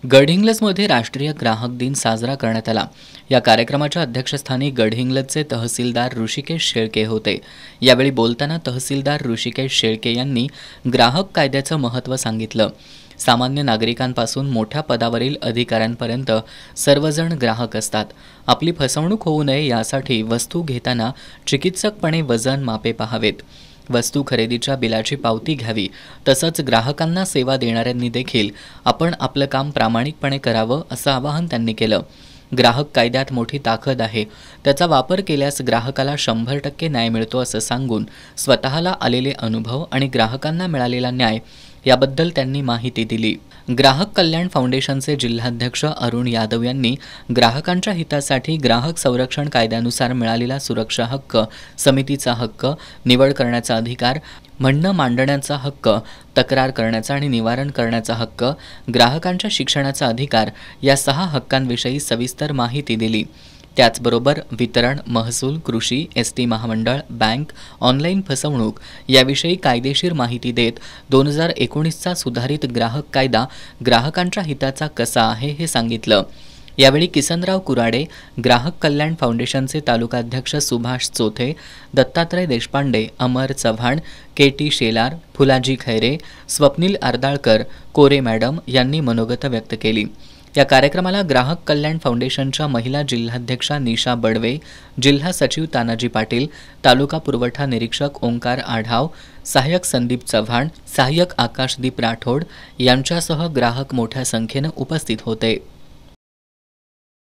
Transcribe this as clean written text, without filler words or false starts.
गडहिंग्लजमध्ये राष्ट्रीय ग्राहक दिन साजरा करण्यात आला। या कार्यक्रमाच्या अध्यक्षस्थानी गडहिंग्लजचे तहसीलदार ऋषिकेश शेळके होते। यावेळी बोलताना तहसीलदार ऋषिकेश शेळके यांनी ग्राहक कायद्याचं महत्त्व सांगितलं। सामान्य नागरिकांपासून मोठ्या पदावरील अधिकाऱ्यांपर्यंत सर्वजण ग्राहक असतात। आपली फसवणूक होऊ नये यासाठी वस्तू घेताना चिकित्सकपणे वजन मापे पाहावेत। वस्तू खरेदीच्या बिलाची पावती घ्यावी। तसंच ग्राहकांना सेवा देणाऱ्यांनी देखील आपण आपलं काम प्रामाणिकपणे करावं असं आवाहन त्यांनी केलं। ग्राहक कायद्यात मोठी ताकद आहे, त्याचा वापर केल्यास ग्राहकाला 100% न्याय मिळतो असं सांगून स्वतःला आलेले अनुभव आणि ग्राहकांना मिळालेला न्याय याबद्दल त्यांनी माहिती दिली। ग्राहक कल्याण फाउंडेशनचे जिल्हाध्यक्ष अरुण यादव यांनी ग्राहकांच्या हितासाठी ग्राहक संरक्षण कायद्यानुसार मिळालेला सुरक्षा हक्क, समितीचा हक्क, निवड करण्याचा अधिकार, म्हणणं मांडण्याचा हक्क, तक्रार करण्याचा आणि निवारण करण्याचा हक्क, ग्राहकांच्या शिक्षणाचा अधिकार या 6 हक्कांविषयी सविस्तर माहिती दिली। त्याचबरोबर वितरण, महसूल, कृषी, एसटी महामंडळ, बँक, ऑनलाईन फसवणूक याविषयी कायदेशीर माहिती देत 2019चा सुधारित ग्राहक कायदा ग्राहकांच्या हिताचा कसा आहे हे सांगितलं। यावेळी किसनराव कुराडे, ग्राहक कल्याण फाउंडेशनचे तालुकाध्यक्ष सुभाष चोथे, दत्तात्रय देशपांडे, अमर चव्हाण, केटी शेलार, फुलाजी खैरे, स्वप्नील अर्दाळकर, कोरे मॅडम यांनी मनोगत व्यक्त केली। या कार्यक्रमाला ग्राहक कल्याण फाउंडेशनच्या महिला जिल्हाध्यक्षा निशा बडवे, जिल्हा सचिव तानाजी पाटील, तालुका पुरवठा निरीक्षक ओंकार आढाव, सहाय्यक संदीप चव्हाण, सहाय्यक आकाशदीप राठोड यांच्यासह ग्राहक मोठ्या संख्येनं उपस्थित होते।